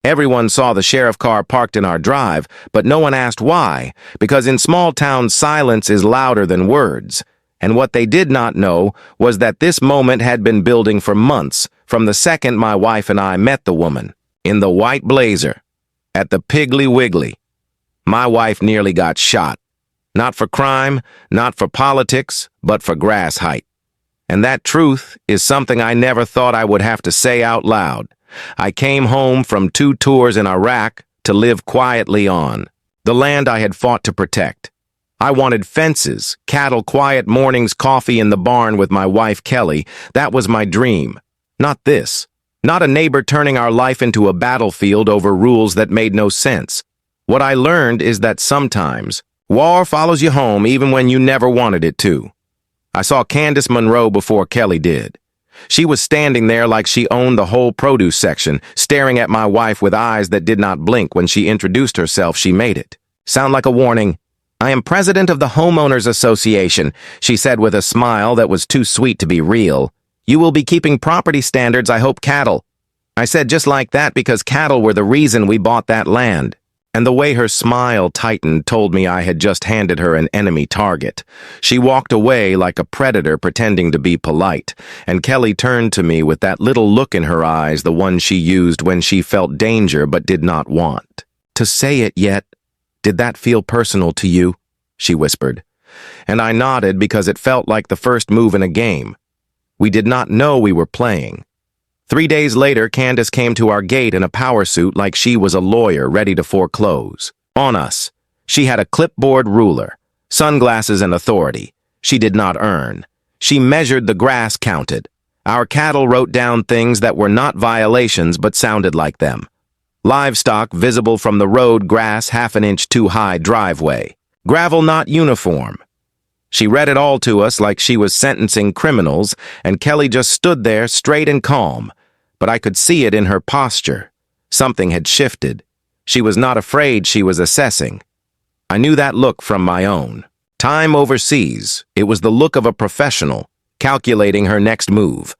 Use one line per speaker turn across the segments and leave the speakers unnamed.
Everyone saw the sheriff car parked in our drive, but no one asked why, because in small towns silence is louder than words. And what they did not know was that this moment had been building for months, from the second my wife and I met the woman, in the white blazer, at the Piggly Wiggly. My wife nearly got shot. Not for crime, not for politics, but for grass height. And that truth is something I never thought I would have to say out loud. I came home from 2 tours in Iraq to live quietly on the land I had fought to protect. I wanted fences, cattle, quiet mornings, coffee in the barn with my wife Kelly. That was my dream. Not this. Not a neighbor turning our life into a battlefield over rules that made no sense. What I learned is that sometimes war follows you home even when you never wanted it to. I saw Candace Monroe before Kelly did. She was standing there like she owned the whole produce section, staring at my wife with eyes that did not blink. When she introduced herself, she made it sound like a warning. "I am president of the Homeowners Association," she said with a smile that was too sweet to be real. "You will be keeping property standards, I hope, cattle." I said just like that because cattle were the reason we bought that land. And the way her smile tightened told me I had just handed her an enemy target. She walked away like a predator pretending to be polite, and Kelly turned to me with that little look in her eyes, the one she used when she felt danger but did not want to say it yet. "Did that feel personal to you?" she whispered. And I nodded because it felt like the first move in a game. We did not know we were playing. 3 days later, Candace came to our gate in a power suit like she was a lawyer ready to foreclose on us. She had a clipboard ruler, sunglasses, and authority. She did not earn. She measured the grass counted. Our cattle wrote down things that were not violations but sounded like them. Livestock visible from the road, grass half an inch too high driveway. Gravel not uniform. She read it all to us like she was sentencing criminals, and Kelly just stood there straight and calm. But I could see it in her posture. Something had shifted. She was not afraid, she was assessing. I knew that look from my own time overseas. It was the look of a professional, calculating her next move.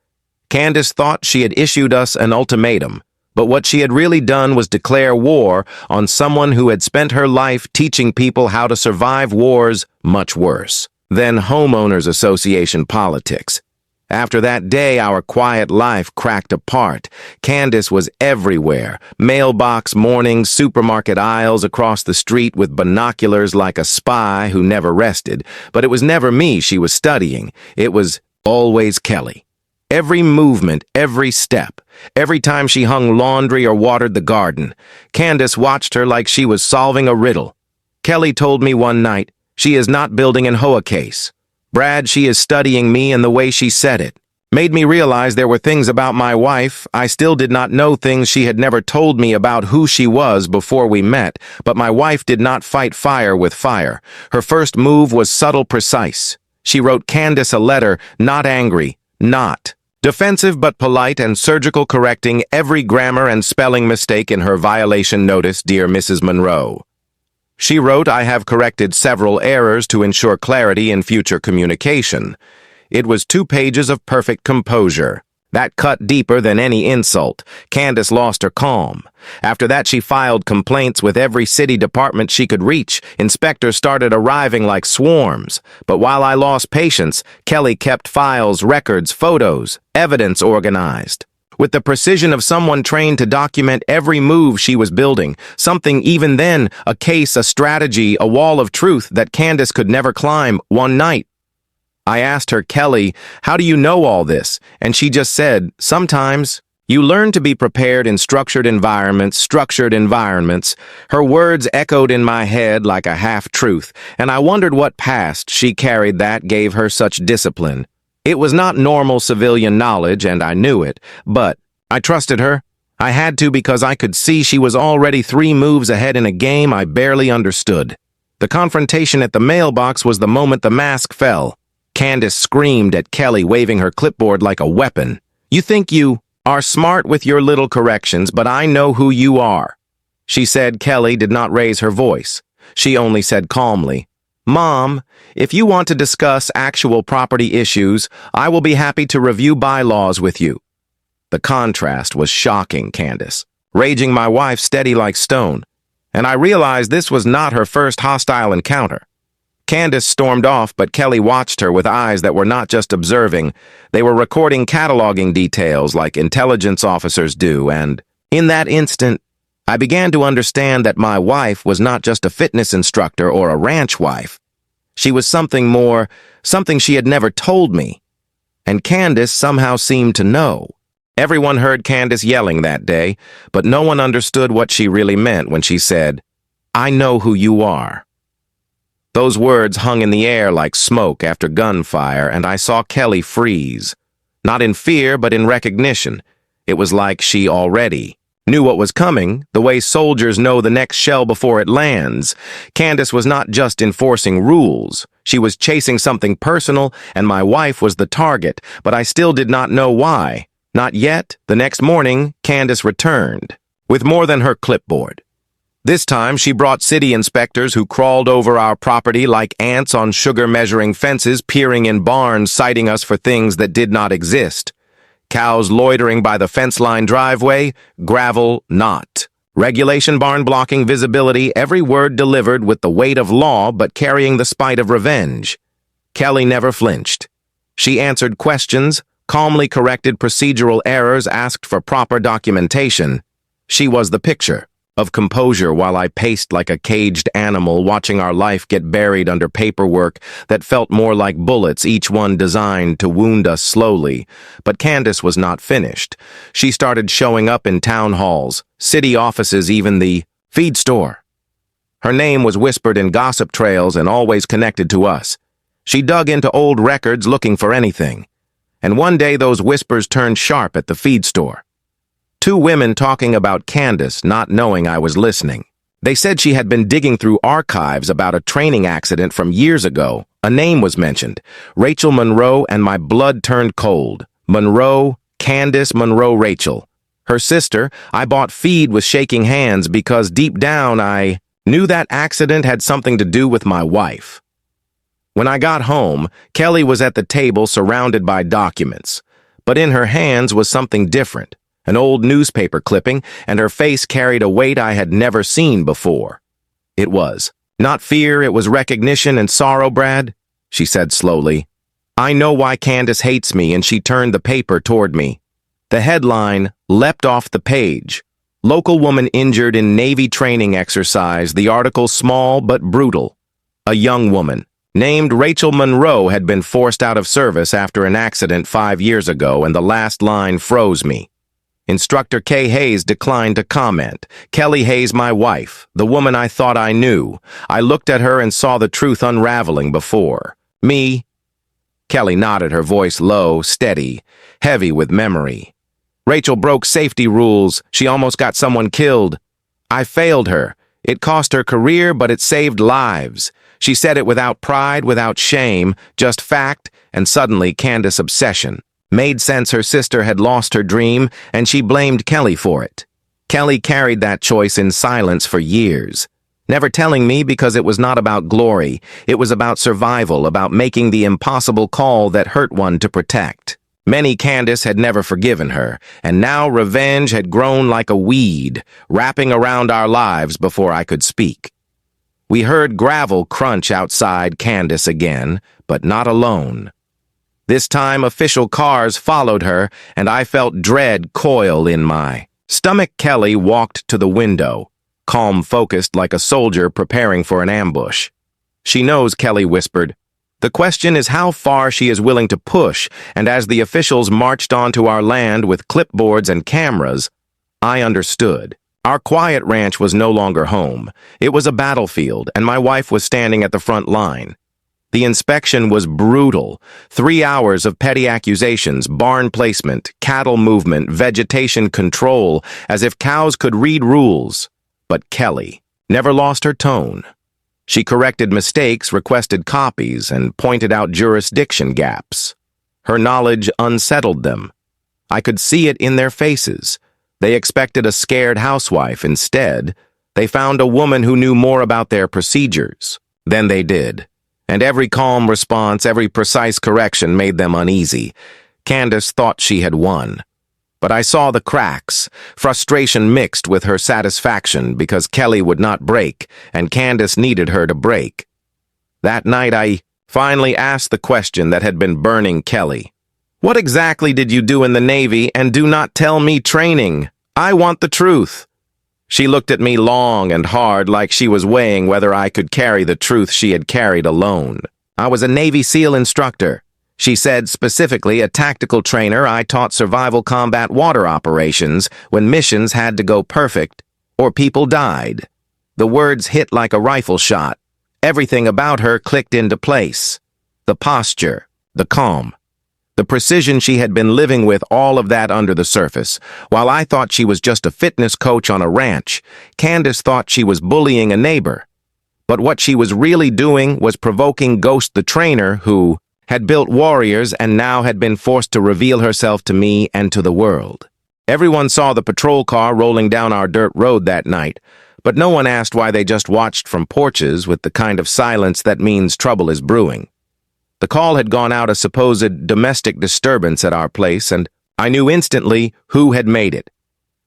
Candace thought she had issued us an ultimatum, but what she had really done was declare war on someone who had spent her life teaching people how to survive wars much worse than homeowners association politics. After that day, our quiet life cracked apart. Candace was everywhere. Mailbox mornings, supermarket aisles, across the street with binoculars like a spy who never rested. But it was never me she was studying. It was always Kelly. Every movement, every step, every time she hung laundry or watered the garden, Candace watched her like she was solving a riddle. Kelly told me one night, "She is not building an HOA case. Brad, she is studying me," and the way she said it made me realize there were things about my wife. I still did not know things she had never told me about who she was before we met, but my wife did not fight fire with fire. Her first move was subtle, precise. She wrote Candace a letter, not angry, not defensive but polite and surgical, correcting every grammar and spelling mistake in her violation notice. "Dear Mrs. Monroe." She wrote, "I have corrected several errors to ensure clarity in future communication." It was 2 pages of perfect composure. That cut deeper than any insult. Candace lost her calm. After that, she filed complaints with every city department she could reach. Inspectors started arriving like swarms. But while I lost patience, Kelly kept files, records, photos, evidence organized. With the precision of someone trained to document every move she was building, something even then, a case, a strategy, a wall of truth that Candace could never climb. One night, I asked her, "Kelly, how do you know all this?" And she just said, "Sometimes you learn to be prepared in structured environments." Her words echoed in my head like a half-truth, and I wondered what past she carried that gave her such discipline. It was not normal civilian knowledge, and I knew it, but I trusted her. I had to because I could see she was already 3 moves ahead in a game I barely understood. The confrontation at the mailbox was the moment the mask fell. Candace screamed at Kelly, waving her clipboard like a weapon. "You think you are smart with your little corrections, but I know who you are," she said. Kelly did not raise her voice. She only said calmly, "Mom, if you want to discuss actual property issues, I will be happy to review bylaws with you." The contrast was shocking, Candace. raging my wife steady like stone, and I realized this was not her first hostile encounter. Candace stormed off, but Kelly watched her with eyes that were not just observing. They were recording cataloging details like intelligence officers do, and in that instant, I began to understand that my wife was not just a fitness instructor or a ranch wife. She was something more, something she had never told me. And Candace somehow seemed to know. Everyone heard Candace yelling that day, but no one understood what she really meant when she said, "I know who you are." Those words hung in the air like smoke after gunfire, and I saw Kelly freeze. Not in fear, but in recognition. It was like she already knew what was coming, the way soldiers know the next shell before it lands. Candace was not just enforcing rules. She was chasing something personal, and my wife was the target, but I still did not know why. Not yet. The next morning, Candace returned, with more than her clipboard. This time, she brought city inspectors who crawled over our property like ants on sugar-measuring fences, peering in barns, citing us for things that did not exist. Cows loitering by the fence-line driveway, gravel not. Regulation barn blocking visibility, every word delivered with the weight of law but carrying the spite of revenge. Kelly never flinched. She answered questions, calmly corrected procedural errors, asked for proper documentation. She was the picture of composure while I paced like a caged animal, watching our life get buried under paperwork that felt more like bullets, each one designed to wound us slowly. But Candace was not finished. She started showing up in town halls, city offices, even the feed store. Her name was whispered in gossip trails and always connected to us. She dug into old records looking for anything. And one day those whispers turned sharp at the feed store. Two women talking about Candace, not knowing I was listening. They said she had been digging through archives about a training accident from years ago. A name was mentioned, Rachel Monroe, and my blood turned cold. Monroe, Candace Monroe Rachel. Her sister, I bought feed with shaking hands because deep down I knew that accident had something to do with my wife. When I got home, Kelly was at the table surrounded by documents, but in her hands was something different. An old newspaper clipping, and her face carried a weight I had never seen before. It was not fear, it was recognition and sorrow, Brad, she said slowly. I know why Candace hates me, and she turned the paper toward me. The headline leapt off the page. Local woman injured in Navy training exercise, the article small but brutal. A young woman, named Rachel Monroe, had been forced out of service after an accident 5 years ago, and the last line froze me. Instructor Kay Hayes declined to comment. Kelly Hayes, my wife, the woman I thought I knew. I looked at her and saw the truth unraveling before me. Kelly nodded, her voice low, steady, heavy with memory. Rachel broke safety rules. She almost got someone killed. I failed her. It cost her career, but it saved lives. She said it without pride, without shame, just fact, and suddenly Candace's obsession made sense. Her sister had lost her dream, and she blamed Kelly for it. Kelly carried that choice in silence for years, never telling me because it was not about glory. It was about survival, about making the impossible call that hurt one to protect. Many Candace had never forgiven her, and now revenge had grown like a weed, wrapping around our lives before I could speak. We heard gravel crunch outside Candace again, but not alone. This time, official cars followed her, and I felt dread coil in my stomach. Kelly walked to the window, calm, focused like a soldier preparing for an ambush. She knows, Kelly whispered. The question is how far she is willing to push, and as the officials marched onto our land with clipboards and cameras, I understood. Our quiet ranch was no longer home. It was a battlefield, and my wife was standing at the front line. The inspection was brutal. 3 hours of petty accusations, barn placement, cattle movement, vegetation control, as if cows could read rules. But Kelly never lost her tone. She corrected mistakes, requested copies, and pointed out jurisdiction gaps. Her knowledge unsettled them. I could see it in their faces. They expected a scared housewife. Instead, they found a woman who knew more about their procedures than they did. And every calm response, every precise correction made them uneasy. Candace thought she had won. But I saw the cracks, frustration mixed with her satisfaction because Kelly would not break and Candace needed her to break. That night I finally asked the question that had been burning Kelly. What exactly did you do in the Navy, and do not tell me training? I want the truth. She looked at me long and hard like she was weighing whether I could carry the truth she had carried alone. I was a Navy SEAL instructor. She said specifically a tactical trainer. I taught survival combat water operations when missions had to go perfect or people died. The words hit like a rifle shot. Everything about her clicked into place. The posture, the calm, the precision she had been living with, all of that under the surface. While I thought she was just a fitness coach on a ranch, Candace thought she was bullying a neighbor. But what she was really doing was provoking Ghost the trainer, who had built warriors and now had been forced to reveal herself to me and to the world. Everyone saw the patrol car rolling down our dirt road that night, but no one asked why. They just watched from porches with the kind of silence that means trouble is brewing. The call had gone out, a supposed domestic disturbance at our place, and I knew instantly who had made it.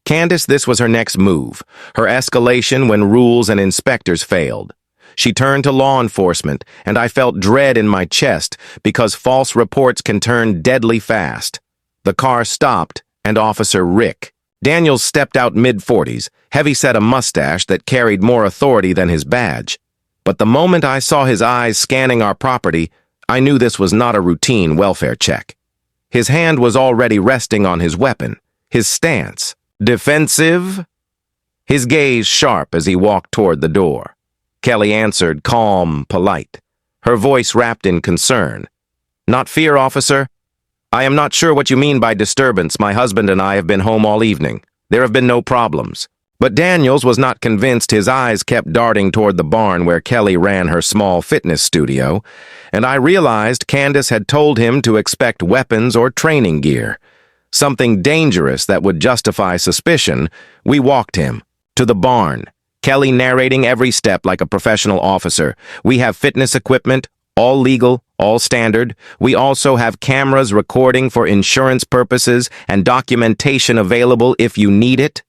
Candace, this was her next move, her escalation when rules and inspectors failed. She turned to law enforcement, and I felt dread in my chest because false reports can turn deadly fast. The car stopped, and Officer Rick Daniels stepped out mid-40s, heavy-set, a mustache that carried more authority than his badge. But the moment I saw his eyes scanning our property, I knew this was not a routine welfare check. His hand was already resting on his weapon, his stance defensive, his gaze sharp as he walked toward the door. Kelly answered, calm, polite, her voice wrapped in concern. Not fear, officer. I am not sure what you mean by disturbance. My husband and I have been home all evening. There have been no problems. But Daniels was not convinced. His eyes kept darting toward the barn where Kelly ran her small fitness studio, and I realized Candace had told him to expect weapons or training gear. Something dangerous that would justify suspicion. We walked him to the barn, Kelly narrating every step like a professional officer. We have fitness equipment, all legal, all standard. We also have cameras recording for insurance purposes and documentation available if you need it.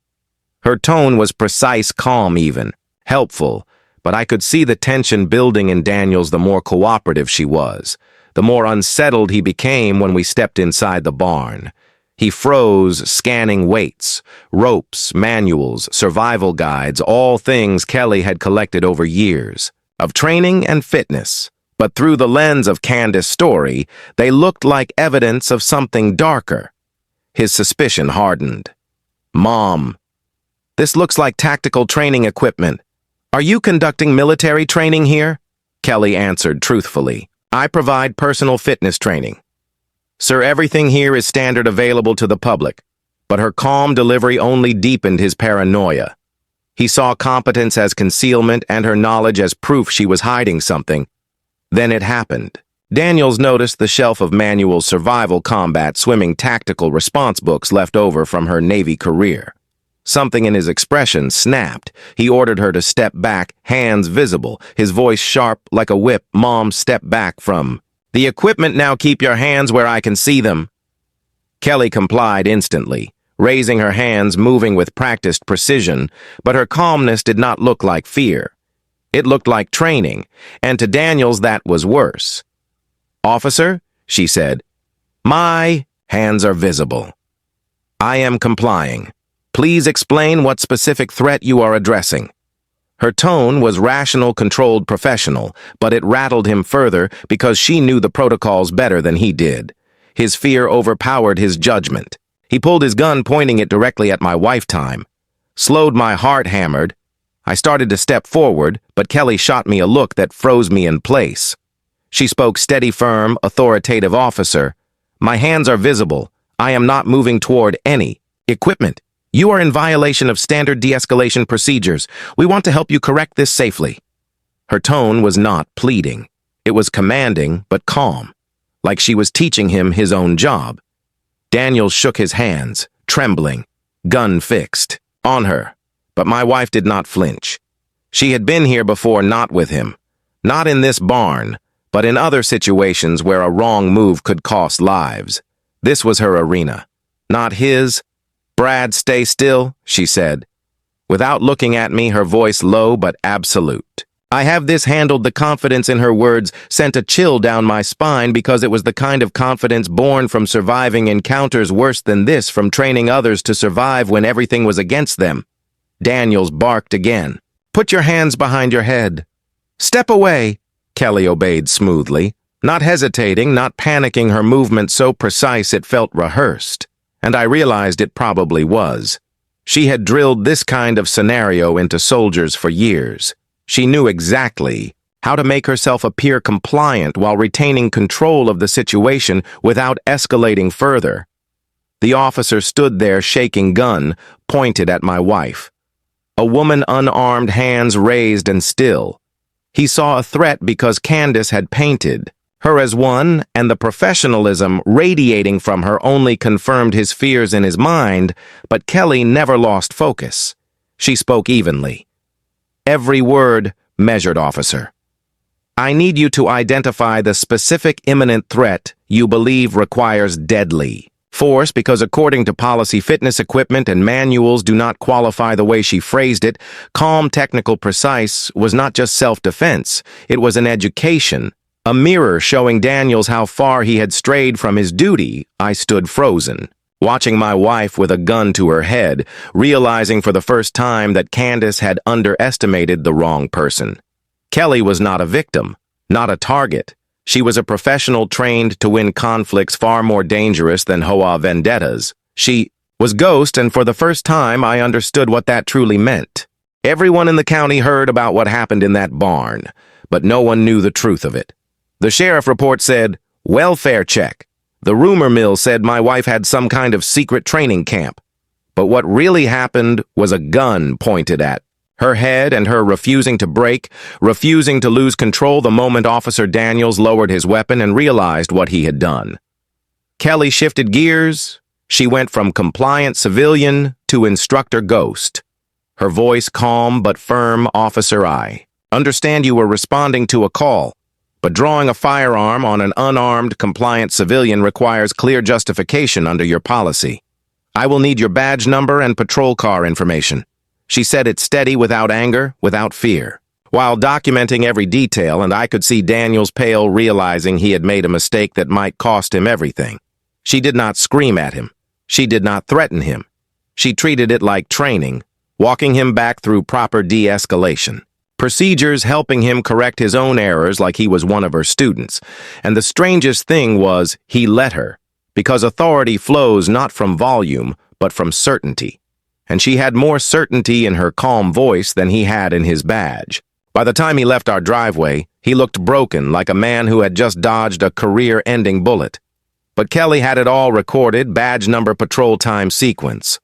Her tone was precise, calm even, helpful, but I could see the tension building in Daniels the more cooperative she was, the more unsettled he became when we stepped inside the barn. He froze, scanning weights, ropes, manuals, survival guides, all things Kelly had collected over years of training and fitness. But through the lens of Candace's story, they looked like evidence of something darker. His suspicion hardened. Mom, this looks like tactical training equipment. Are you conducting military training here? Kelly answered truthfully. I provide personal fitness training. Sir, everything here is standard, available to the public. But her calm delivery only deepened his paranoia. He saw competence as concealment and her knowledge as proof she was hiding something. Then it happened. Daniels noticed the shelf of manual survival combat swimming tactical response books left over from her Navy career. Something in his expression snapped. He ordered her to step back, hands visible, his voice sharp like a whip. Mom, step back from the equipment now. Keep your hands where I can see them. Kelly complied instantly, raising her hands, moving with practiced precision, but her calmness did not look like fear. It looked like training, and to Daniels that was worse. Officer, she said, my hands are visible. I am complying. Please explain what specific threat you are addressing. Her tone was rational, controlled, professional, but it rattled him further because she knew the protocols better than he did. His fear overpowered his judgment. He pulled his gun, pointing it directly at my wife. Time slowed, my heart hammered. I started to step forward, but Kelly shot me a look that froze me in place. She spoke steady, firm, authoritative. Officer, my hands are visible. I am not moving toward any equipment. You are in violation of standard de-escalation procedures. We want to help you correct this safely. Her tone was not pleading. It was commanding, but calm, like she was teaching him his own job. Daniel shook his hands, trembling, gun fixed, on her. But my wife did not flinch. She had been here before, not with him. Not in this barn, but in other situations where a wrong move could cost lives. This was her arena. Not his, "Brad, stay still," she said. Without looking at me, her voice low but absolute. I have this handled. The confidence in her words sent a chill down my spine because it was the kind of confidence born from surviving encounters worse than this, from training others to survive when everything was against them. Daniels barked again. "Put your hands behind your head." "Step away," Kelly obeyed smoothly, not hesitating, not panicking, her movement so precise it felt rehearsed. And I realized it probably was. She had drilled this kind of scenario into soldiers for years. She knew exactly how to make herself appear compliant while retaining control of the situation without escalating further. The officer stood there, shaking gun, pointed at my wife. A woman unarmed, hands raised and still. He saw a threat because Candace had painted her as one, and the professionalism radiating from her only confirmed his fears in his mind, but Kelly never lost focus. She spoke evenly. Every word measured, "Officer. I need you to identify the specific imminent threat you believe requires deadly force, because according to policy, fitness equipment and manuals do not qualify." The way she phrased it, calm, technical, precise, was not just self-defense. It was an education, a mirror showing Daniels how far he had strayed from his duty. I stood frozen, watching my wife with a gun to her head, realizing for the first time that Candace had underestimated the wrong person. Kelly was not a victim, not a target. She was a professional trained to win conflicts far more dangerous than HOA vendettas. She was Ghost, and for the first time I understood what that truly meant. Everyone in the county heard about what happened in that barn, but no one knew the truth of it. The sheriff report said, "welfare check." The rumor mill said my wife had some kind of secret training camp. But what really happened was a gun pointed at her head and her refusing to break, refusing to lose control the moment Officer Daniels lowered his weapon and realized what he had done. Kelly shifted gears. She went from compliant civilian to instructor Ghost. Her voice calm but firm. "Officer, I understand you were responding to a call, but drawing a firearm on an unarmed, compliant civilian requires clear justification under your policy. I will need your badge number and patrol car information." She said it steady, without anger, without fear, while documenting every detail, and I could see Daniels pale, realizing he had made a mistake that might cost him everything. She did not scream at him. She did not threaten him. She treated it like training, walking him back through proper de-escalation. Procedures, helping him correct his own errors like he was one of her students. And the strangest thing was, he let her, because authority flows not from volume, but from certainty. And she had more certainty in her calm voice than he had in his badge. By the time he left our driveway, he looked broken, like a man who had just dodged a career-ending bullet. But Kelly had it all recorded, badge number, patrol time, sequence.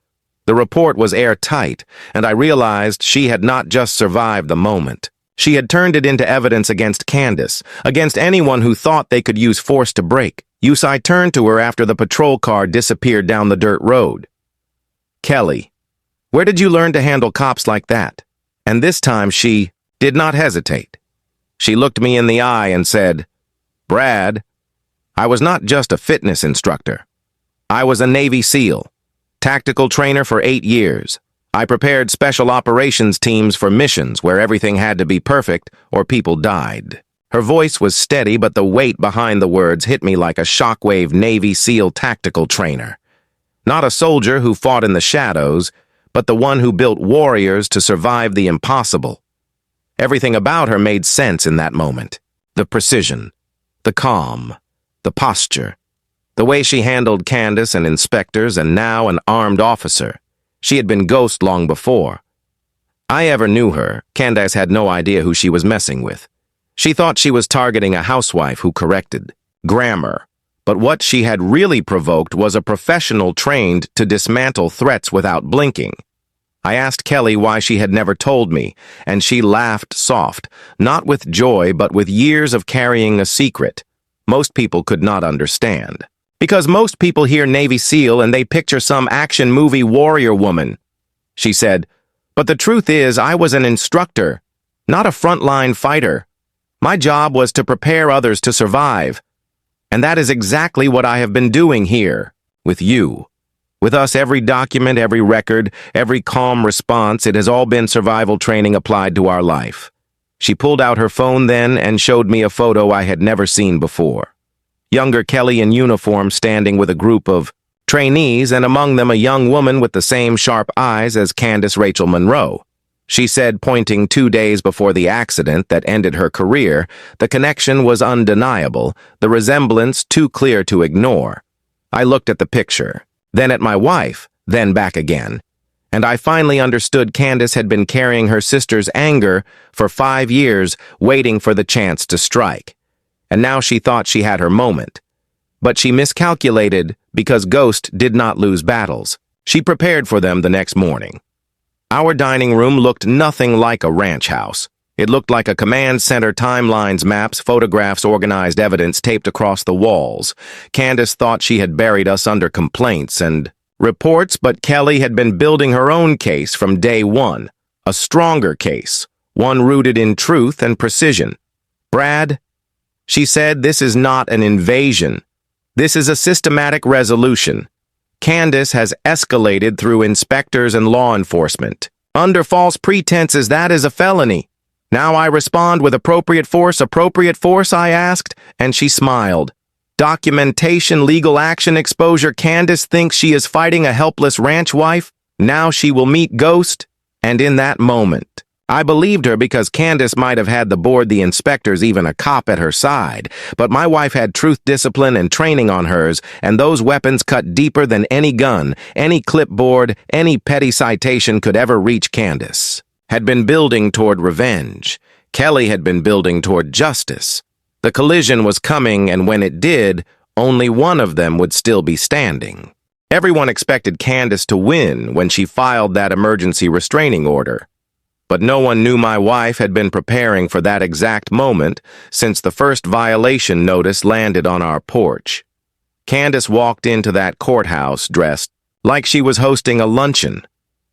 The report was airtight, and I realized she had not just survived the moment. She had turned it into evidence against Candace, against anyone who thought they could use force to break. I turned to her after the patrol car disappeared down the dirt road. "Kelly, where did you learn to handle cops like that?" And this time she did not hesitate. She looked me in the eye and said, "Brad, I was not just a fitness instructor. I was a Navy SEAL, tactical trainer for 8 years. I prepared special operations teams for missions where everything had to be perfect or people died." Her voice was steady, but the weight behind the words hit me like a shockwave. Navy SEAL tactical trainer. Not a soldier who fought in the shadows, but the one who built warriors to survive the impossible. Everything about her made sense in that moment. The precision, the calm, the posture, the way she handled Candace and inspectors, and now an armed officer. She had been Ghost long before I ever knew her. Candace had no idea who she was messing with. She thought she was targeting a housewife who corrected grammar. But what she had really provoked was a professional trained to dismantle threats without blinking. I asked Kelly why she had never told me, and she laughed soft, not with joy but with years of carrying a secret most people could not understand. Because most people hear Navy SEAL and they picture some action movie warrior woman. She said, "But the truth is, I was an instructor, not a frontline fighter. My job was to prepare others to survive. And that is exactly what I have been doing here, with you." With us, every document, every record, every calm response, it has all been survival training applied to our life. She pulled out her phone then and showed me a photo I had never seen before. Younger Kelly in uniform standing with a group of trainees, and among them a young woman with the same sharp eyes as Candace Rachel Monroe. She said, pointing 2 days before the accident that ended her career, the connection was undeniable, the resemblance too clear to ignore. I looked at the picture, then at my wife, then back again, and I finally understood Candace had been carrying her sister's anger for 5 years, waiting for the chance to strike. And now she thought she had her moment. But she miscalculated because Ghost did not lose battles. She prepared for them the next morning. Our dining room looked nothing like a ranch house. It looked like a command center, timelines, maps, photographs, organized evidence taped across the walls. Candace thought she had buried us under complaints and reports, but Kelly had been building her own case from day one. A stronger case, one rooted in truth and precision. Brad, she said, this is not an invasion. This is a systematic resolution. Candace has escalated through inspectors and law enforcement. Under false pretenses, that is a felony. Now I respond with appropriate force, I asked, and she smiled. Documentation, legal action, exposure. Candace thinks she is fighting a helpless ranch wife. Now she will meet Ghost. And in that moment, I believed her because Candace might have had the board, the inspectors, even a cop at her side. But my wife had truth, discipline, and training on hers, and those weapons cut deeper than any gun, any clipboard, any petty citation could ever reach. Candace had been building toward revenge. Kelly had been building toward justice. The collision was coming, and when it did, only one of them would still be standing. Everyone expected Candace to win when she filed that emergency restraining order. But no one knew my wife had been preparing for that exact moment since the first violation notice landed on our porch. Candace walked into that courthouse dressed like she was hosting a luncheon.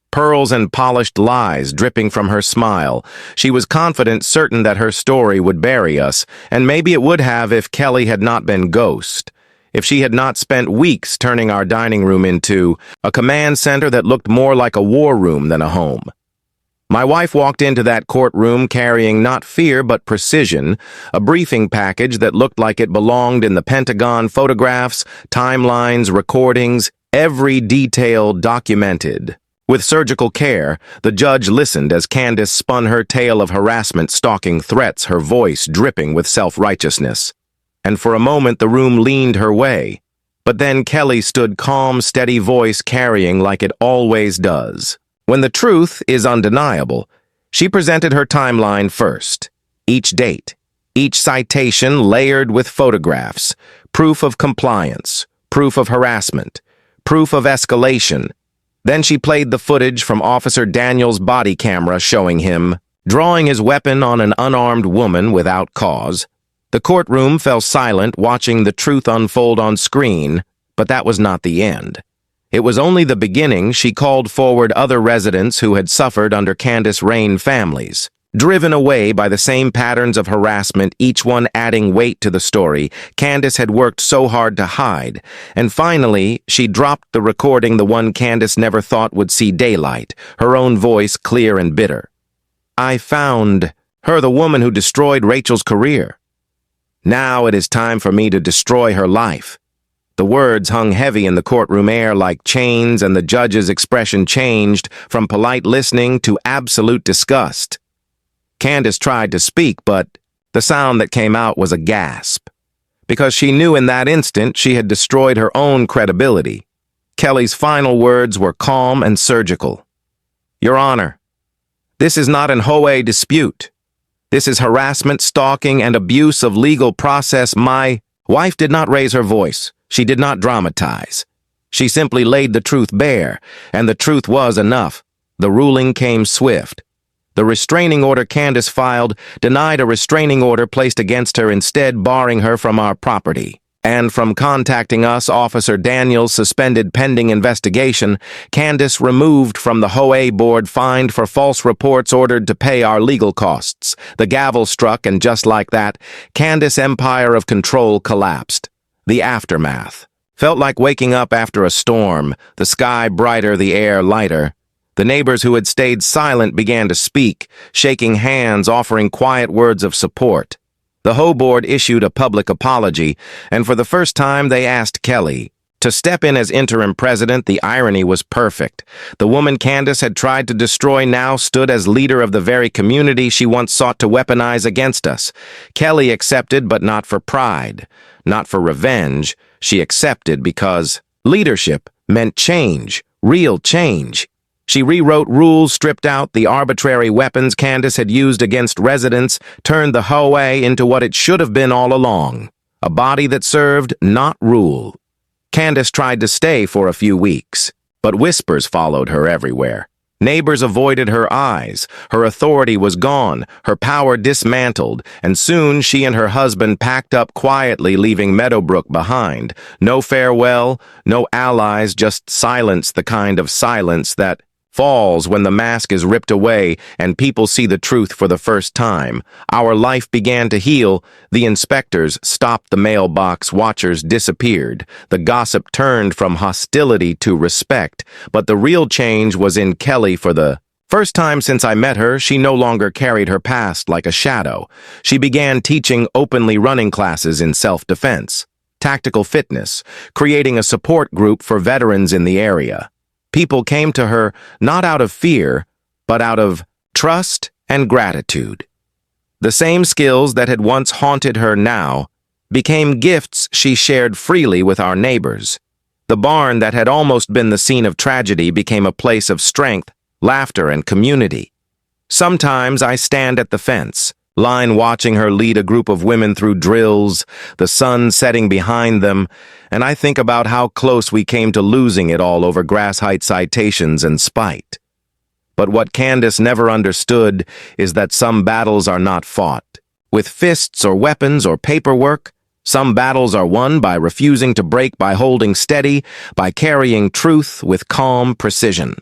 Pearls and polished lies dripping from her smile. She was confident, certain that her story would bury us, and maybe it would have if Kelly had not been Ghost. If she had not spent weeks turning our dining room into a command center that looked more like a war room than a home. My wife walked into that courtroom carrying not fear but precision, a briefing package that looked like it belonged in the Pentagon, photographs, timelines, recordings, every detail documented. With surgical care, the judge listened as Candace spun her tale of harassment, stalking threats, her voice dripping with self-righteousness. And for a moment the room leaned her way. But then Kelly stood calm, steady voice carrying like it always does. When the truth is undeniable, she presented her timeline first. Each date, each citation layered with photographs, proof of compliance, proof of harassment, proof of escalation. Then she played the footage from Officer Daniel's body camera showing him drawing his weapon on an unarmed woman without cause. The courtroom fell silent, watching the truth unfold on screen, but that was not the end. It was only the beginning. She called forward other residents who had suffered under Candace Rain families, driven away by the same patterns of harassment, each one adding weight to the story Candace had worked so hard to hide. And finally, she dropped the recording, the one Candace never thought would see daylight, her own voice clear and bitter. I found her, the woman who destroyed Rachel's career. Now it is time for me to destroy her life. The words hung heavy in the courtroom air like chains, and the judge's expression changed from polite listening to absolute disgust. Candace tried to speak, but the sound that came out was a gasp, because she knew in that instant she had destroyed her own credibility. Kelly's final words were calm and surgical. Your Honor, this is not an HOA dispute. This is harassment, stalking, and abuse of legal process. My wife did not raise her voice. She did not dramatize. She simply laid the truth bare, and the truth was enough. The ruling came swift. The restraining order Candace filed denied a restraining order placed against her, instead barring her from our property. And from contacting us, Officer Daniels suspended pending investigation. Candace removed from the HOA board, fined for false reports, ordered to pay our legal costs. The gavel struck, and just like that, Candace's empire of control collapsed. The aftermath. Felt like waking up after a storm, the sky brighter, the air lighter. The neighbors who had stayed silent began to speak, shaking hands, offering quiet words of support. The HOA board issued a public apology, and for the first time they asked Kelly to step in as interim president. The irony was perfect. The woman Candace had tried to destroy now stood as leader of the very community she once sought to weaponize against us. Kelly accepted, but not for pride, not for revenge. She accepted because leadership meant change, real change. She rewrote rules, stripped out the arbitrary weapons Candace had used against residents, turned the HOA into what it should have been all along, a body that served, not rule. Candace tried to stay for a few weeks, but whispers followed her everywhere. Neighbors avoided her eyes. Her authority was gone, her power dismantled, and soon she and her husband packed up quietly, leaving Meadowbrook behind. No farewell, no allies, just silence, the kind of silence that falls when the mask is ripped away and people see the truth for the first time. Our life began to heal. The inspectors stopped the mailbox. Watchers disappeared. The gossip turned from hostility to respect. But the real change was in Kelly. For the first time since I met her, she no longer carried her past like a shadow. She began teaching openly, running classes in self-defense, tactical fitness, creating a support group for veterans in the area. People came to her not out of fear, but out of trust and gratitude. The same skills that had once haunted her now became gifts she shared freely with our neighbors. The barn that had almost been the scene of tragedy became a place of strength, laughter, and community. Sometimes I stand at the fence line watching her lead a group of women through drills, the sun setting behind them, and I think about how close we came to losing it all over grass height citations and spite. But what Candace never understood is that some battles are not fought with fists or weapons or paperwork. Some battles are won by refusing to break, by holding steady, by carrying truth with calm precision.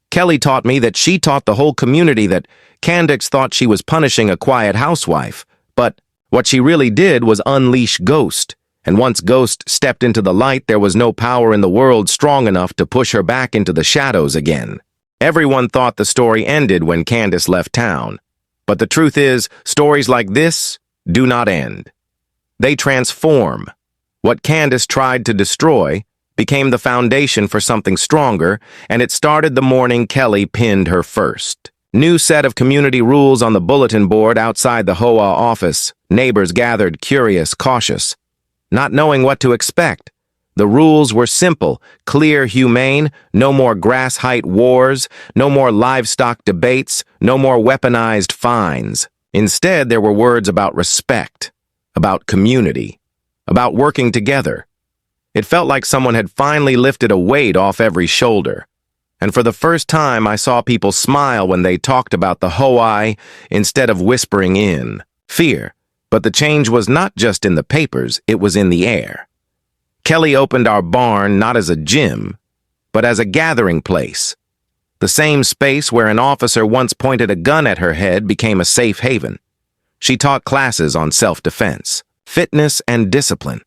Kelly taught me that she taught the whole community that Candace thought she was punishing a quiet housewife, but what she really did was unleash Ghost, and once Ghost stepped into the light, there was no power in the world strong enough to push her back into the shadows again. Everyone thought the story ended when Candace left town, but the truth is, stories like this do not end. They transform. What Candace tried to destroy became the foundation for something stronger, and it started the morning Kelly pinned her first. New set of community rules on the bulletin board outside the HOA office. Neighbors gathered, curious, cautious, not knowing what to expect. The rules were simple, clear, humane. No more grass height wars, no more livestock debates, no more weaponized fines. Instead, there were words about respect, about community, about working together. It felt like someone had finally lifted a weight off every shoulder. And for the first time, I saw people smile when they talked about the HOA instead of whispering in fear. But the change was not just in the papers, it was in the air. Kelly opened our barn not as a gym, but as a gathering place. The same space where an officer once pointed a gun at her head became a safe haven. She taught classes on self-defense, fitness, and discipline.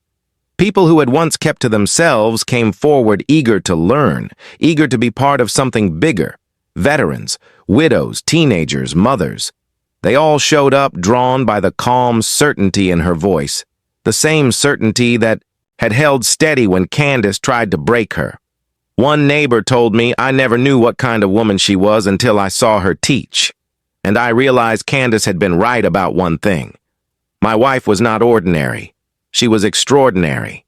People who had once kept to themselves came forward eager to learn, eager to be part of something bigger. Veterans, widows, teenagers, mothers. They all showed up, drawn by the calm certainty in her voice, the same certainty that had held steady when Candace tried to break her. One neighbor told me I never knew what kind of woman she was until I saw her teach. And I realized Candace had been right about one thing. My wife was not ordinary. She was extraordinary.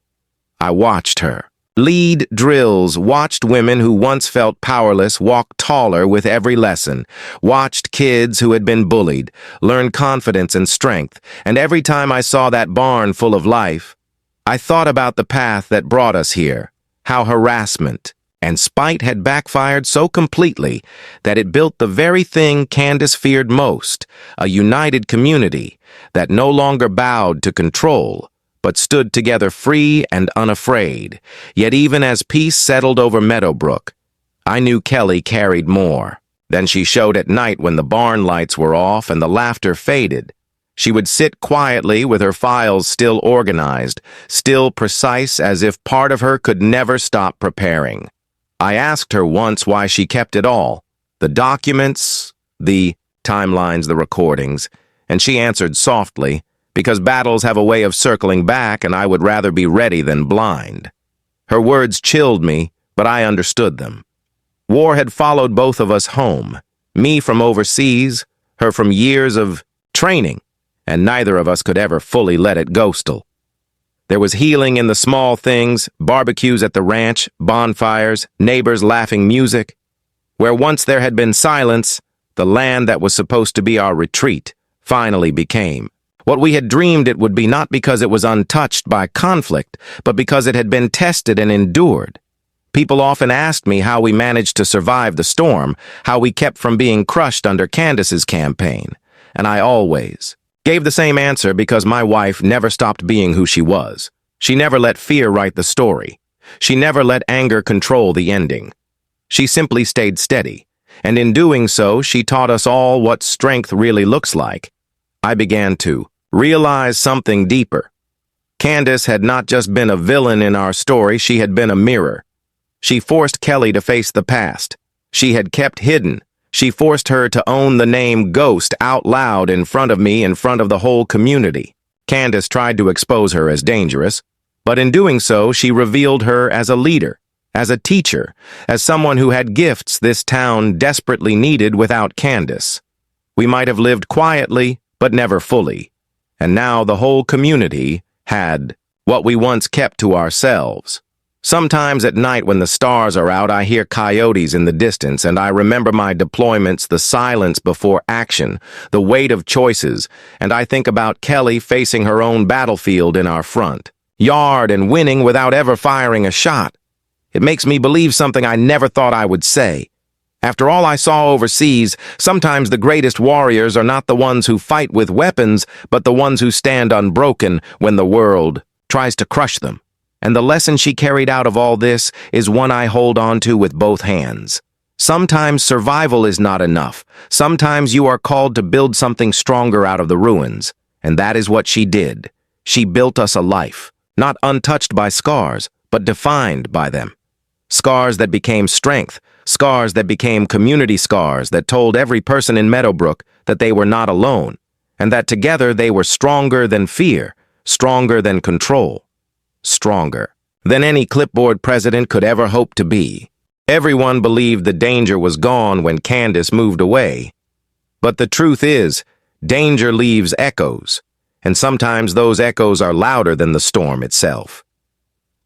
I watched her lead drills, watched women who once felt powerless walk taller with every lesson, watched kids who had been bullied learn confidence and strength, and every time I saw that barn full of life, I thought about the path that brought us here, how harassment and spite had backfired so completely that it built the very thing Candace feared most, a united community that no longer bowed to control, but stood together free and unafraid. Yet even as peace settled over Meadowbrook, I knew Kelly carried more than she showed at night when the barn lights were off and the laughter faded. She would sit quietly with her files still organized, still precise as if part of her could never stop preparing. I asked her once why she kept it all, the documents, the timelines, the recordings, and she answered softly, because battles have a way of circling back and I would rather be ready than blind. Her words chilled me, but I understood them. War had followed both of us home, me from overseas, her from years of training, and neither of us could ever fully let it go still. There was healing in the small things, barbecues at the ranch, bonfires, neighbors laughing music. Where once there had been silence, the land that was supposed to be our retreat finally became what we had dreamed it would be, not because it was untouched by conflict, but because it had been tested and endured. People often asked me how we managed to survive the storm, how we kept from being crushed under Candace's campaign, and I always gave the same answer because my wife never stopped being who she was. She never let fear write the story. She never let anger control the ending. She simply stayed steady, and in doing so, she taught us all what strength really looks like. I began to realize something deeper. Candace had not just been a villain in our story, she had been a mirror. She forced Kelly to face the past. She had kept hidden. She forced her to own the name Ghost out loud in front of me, in front of the whole community. Candace tried to expose her as dangerous, but in doing so, she revealed her as a leader, as a teacher, as someone who had gifts this town desperately needed without Candace. We might have lived quietly, but never fully. And now the whole community had what we once kept to ourselves. Sometimes at night when the stars are out, I hear coyotes in the distance, and I remember my deployments, the silence before action, the weight of choices, and I think about Kelly facing her own battlefield in our front yard and winning without ever firing a shot. It makes me believe something I never thought I would say. After all I saw overseas, sometimes the greatest warriors are not the ones who fight with weapons, but the ones who stand unbroken when the world tries to crush them. And the lesson she carried out of all this is one I hold on to with both hands. Sometimes survival is not enough. Sometimes you are called to build something stronger out of the ruins. And that is what she did. She built us a life, not untouched by scars, but defined by them. Scars that became strength, scars that became community scars that told every person in Meadowbrook that they were not alone, and that together they were stronger than fear, stronger than control, stronger than any clipboard president could ever hope to be. Everyone believed the danger was gone when Candace moved away. But the truth is, danger leaves echoes, and sometimes those echoes are louder than the storm itself.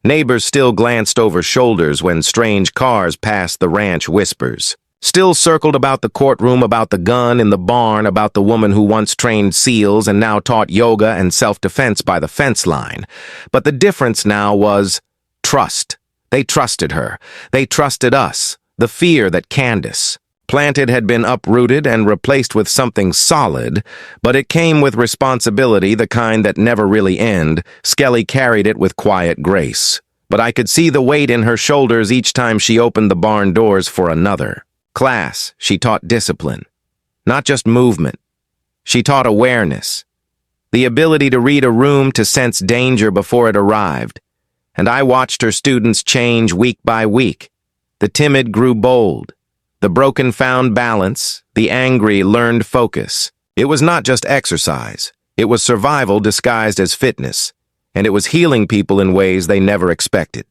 Neighbors still glanced over shoulders when strange cars passed the ranch, whispers still circled about the courtroom, about the gun in the barn, about the woman who once trained SEALs and now taught yoga and self-defense by the fence line. But the difference now was trust. They trusted her. They trusted us. The fear that Candace planted had been uprooted and replaced with something solid, but it came with responsibility, the kind that never really end. Skelly carried it with quiet grace, but I could see the weight in her shoulders each time she opened the barn doors for another class. She taught discipline, not just movement. She taught awareness, the ability to read a room, to sense danger before it arrived. And I watched her students change week by week. The timid grew bold. The broken found balance, the angry learned focus. It was not just exercise. It was survival disguised as fitness, and it was healing people in ways they never expected.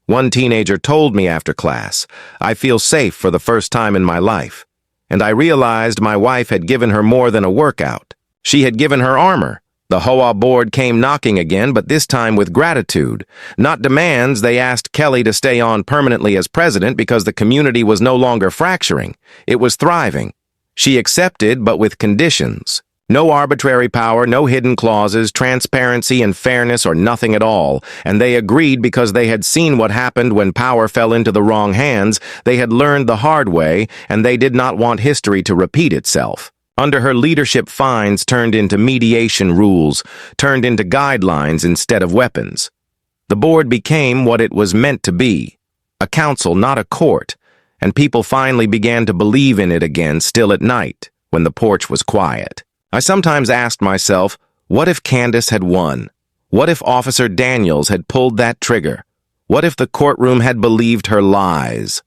One teenager told me after class, "I feel safe for the first time in my life." And I realized my wife had given her more than a workout. She had given her armor. The HOA board came knocking again, but this time with gratitude. Not demands. They asked Kelly to stay on permanently as president because the community was no longer fracturing. It was thriving. She accepted, but with conditions. No arbitrary power, no hidden clauses, transparency and fairness, or nothing at all. And they agreed because they had seen what happened when power fell into the wrong hands. They had learned the hard way, and they did not want history to repeat itself. Under her leadership, fines turned into mediation rules, turned into guidelines instead of weapons. The board became what it was meant to be, a council, not a court, and people finally began to believe in it again, still at night, when the porch was quiet. I sometimes asked myself, what if Candace had won? What if Officer Daniels had pulled that trigger? What if the courtroom had believed her lies?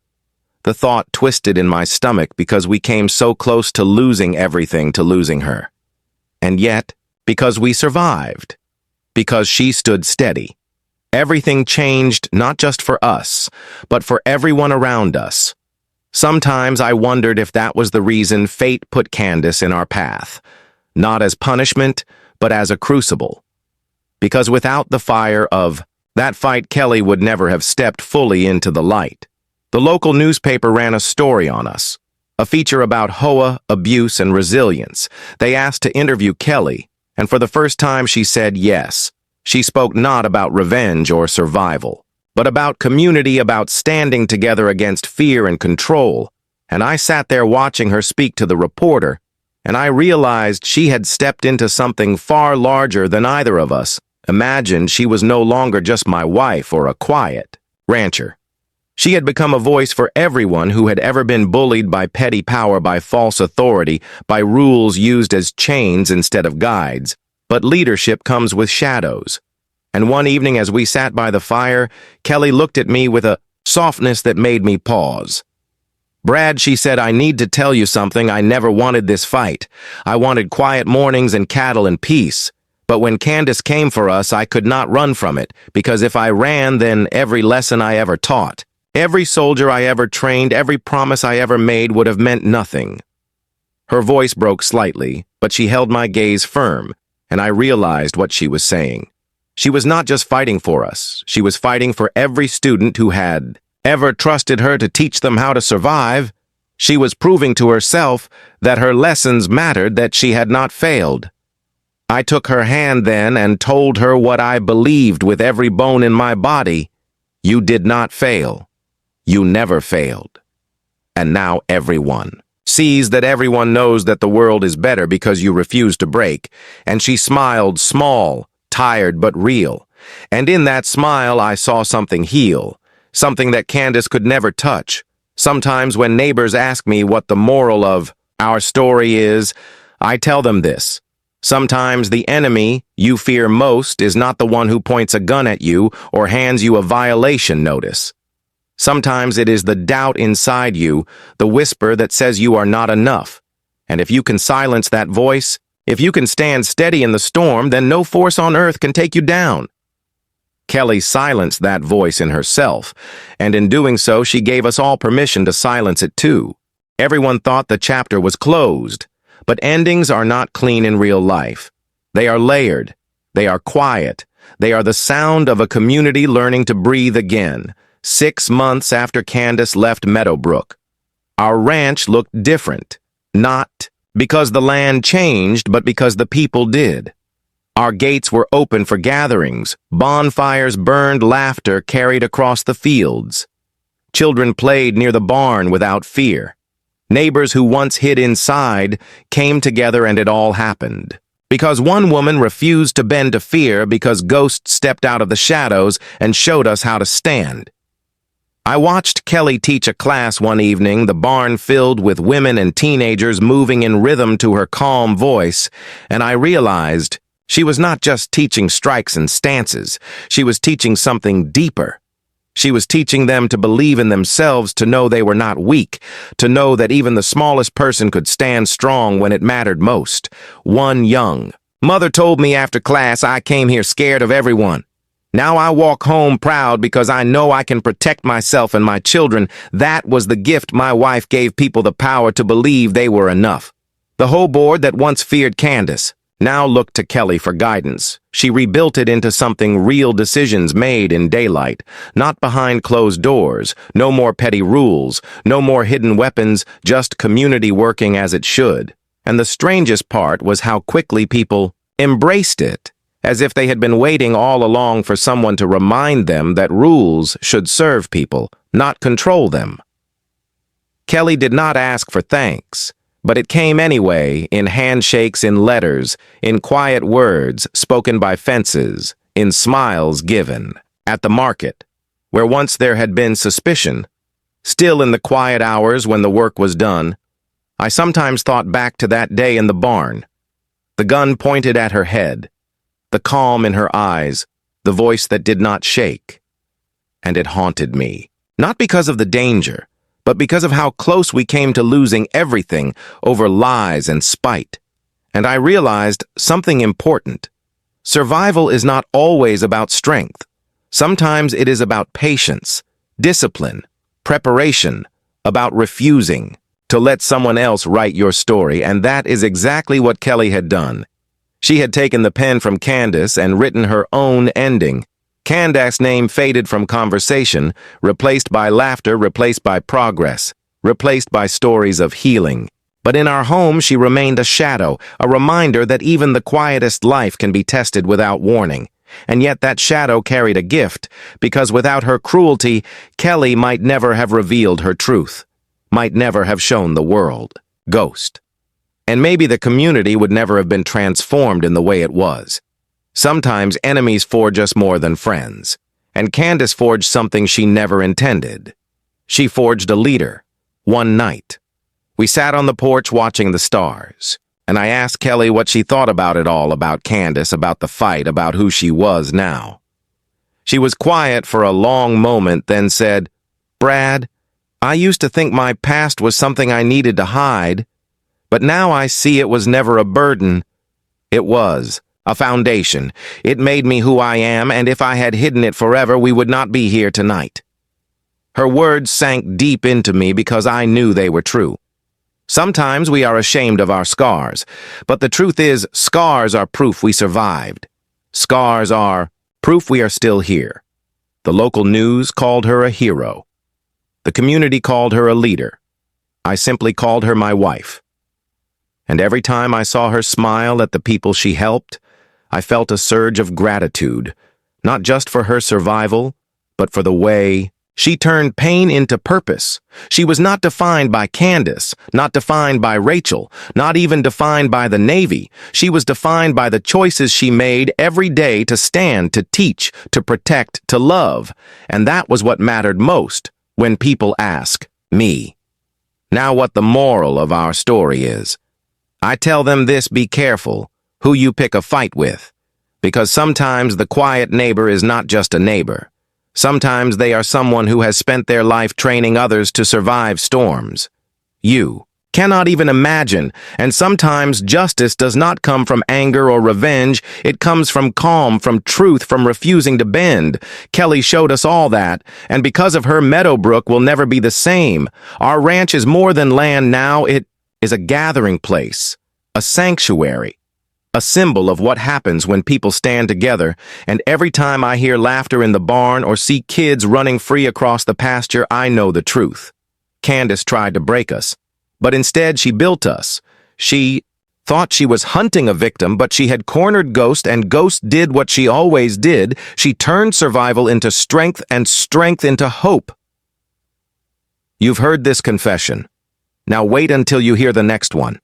The thought twisted in my stomach because we came so close to losing everything to losing her. And yet, because we survived, because she stood steady, everything changed not just for us, but for everyone around us. Sometimes I wondered if that was the reason fate put Candace in our path, not as punishment, but as a crucible. Because without the fire of that fight, Kelly would never have stepped fully into the light. The local newspaper ran a story on us, a feature about HOA, abuse, and resilience. They asked to interview Kelly, and for the first time she said yes. She spoke not about revenge or survival, but about community, about standing together against fear and control. And I sat there watching her speak to the reporter, and I realized she had stepped into something far larger than either of us imagined. She was no longer just my wife or a quiet rancher. She had become a voice for everyone who had ever been bullied by petty power, by false authority, by rules used as chains instead of guides. But leadership comes with shadows. And one evening as we sat by the fire, Kelly looked at me with a softness that made me pause. "Brad," she said, "I need to tell you something. I never wanted this fight. I wanted quiet mornings and cattle and peace. But when Candace came for us, I could not run from it, because if I ran, then every lesson I ever taught, every soldier I ever trained, every promise I ever made would have meant nothing." Her voice broke slightly, but she held my gaze firm, and I realized what she was saying. She was not just fighting for us. She was fighting for every student who had ever trusted her to teach them how to survive. She was proving to herself that her lessons mattered, that she had not failed. I took her hand then and told her what I believed with every bone in my body. You did not fail. You never failed. And now everyone sees that everyone knows that the world is better because you refuse to break. And she smiled, small, tired but real. And in that smile I saw something heal, something that Candace could never touch. Sometimes when neighbors ask me what the moral of our story is, I tell them this. Sometimes the enemy you fear most is not the one who points a gun at you or hands you a violation notice. Sometimes it is the doubt inside you, the whisper that says you are not enough. And if you can silence that voice, if you can stand steady in the storm, then no force on earth can take you down. Kelly silenced that voice in herself, and in doing so, she gave us all permission to silence it too. Everyone thought the chapter was closed, but endings are not clean in real life. They are layered. They are quiet. They are the sound of a community learning to breathe again. 6 months after Candace left Meadowbrook, our ranch looked different, not because the land changed, but because the people did. Our gates were open for gatherings. Bonfires burned, laughter carried across the fields. Children played near the barn without fear. Neighbors who once hid inside came together, and it all happened. Because one woman refused to bend to fear, because ghosts stepped out of the shadows and showed us how to stand. I watched Kelly teach a class one evening, the barn filled with women and teenagers moving in rhythm to her calm voice, and I realized she was not just teaching strikes and stances. She was teaching something deeper. She was teaching them to believe in themselves, to know they were not weak, to know that even the smallest person could stand strong when it mattered most. One young mother told me after class, "I came here scared of everyone. Now I walk home proud because I know I can protect myself and my children." That was the gift my wife gave people, the power to believe they were enough. The whole board that once feared Candace now looked to Kelly for guidance. She rebuilt it into something real, decisions made in daylight, not behind closed doors, no more petty rules, no more hidden weapons, just community working as it should. And the strangest part was how quickly people embraced it, as if they had been waiting all along for someone to remind them that rules should serve people, not control them. Kelly did not ask for thanks, but it came anyway, in handshakes, in letters, in quiet words spoken by fences, in smiles given at the market, where once there had been suspicion. Still, in the quiet hours when the work was done, I sometimes thought back to that day in the barn. The gun pointed at her head, the calm in her eyes, the voice that did not shake. And it haunted me, not because of the danger, but because of how close we came to losing everything over lies and spite. And I realized something important. Survival is not always about strength. Sometimes it is about patience, discipline, preparation, about refusing to let someone else write your story, and that is exactly what Kelly had done. She had taken the pen from Candace and written her own ending. Candace's name faded from conversation, replaced by laughter, replaced by progress, replaced by stories of healing. But in our home, she remained a shadow, a reminder that even the quietest life can be tested without warning. And yet that shadow carried a gift, because without her cruelty, Kelly might never have revealed her truth, might never have shown the world. Ghost. And maybe the community would never have been transformed in the way it was. Sometimes enemies forge us more than friends, and Candace forged something she never intended. She forged a leader. One night, we sat on the porch watching the stars, and I asked Kelly what she thought about it all, about Candace, about the fight, about who she was now. She was quiet for a long moment, then said, "Brad, I used to think my past was something I needed to hide, but now I see it was never a burden. It was a foundation. It made me who I am, and if I had hidden it forever, we would not be here tonight." Her words sank deep into me because I knew they were true. Sometimes we are ashamed of our scars, but the truth is, scars are proof we survived. Scars are proof we are still here. The local news called her a hero. The community called her a leader. I simply called her my wife. And every time I saw her smile at the people she helped, I felt a surge of gratitude, not just for her survival, but for the way she turned pain into purpose. She was not defined by Candace, not defined by Rachel, not even defined by the Navy. She was defined by the choices she made every day to stand, to teach, to protect, to love. And that was what mattered most when people ask me. Now what the moral of our story is. I tell them this: be careful who you pick a fight with, because sometimes the quiet neighbor is not just a neighbor. Sometimes they are someone who has spent their life training others to survive storms. You cannot even imagine, and sometimes justice does not come from anger or revenge. It comes from calm, from truth, from refusing to bend. Kelly showed us all that, and because of her, Meadowbrook will never be the same. Our ranch is more than land now. It is a gathering place, a sanctuary, a symbol of what happens when people stand together. And every time I hear laughter in the barn or see kids running free across the pasture, I know the truth. Candace tried to break us, but instead she built us. She thought she was hunting a victim, but she had cornered Ghost, and Ghost did what she always did. She turned survival into strength and strength into hope. You've heard this confession. Now wait until you hear the next one.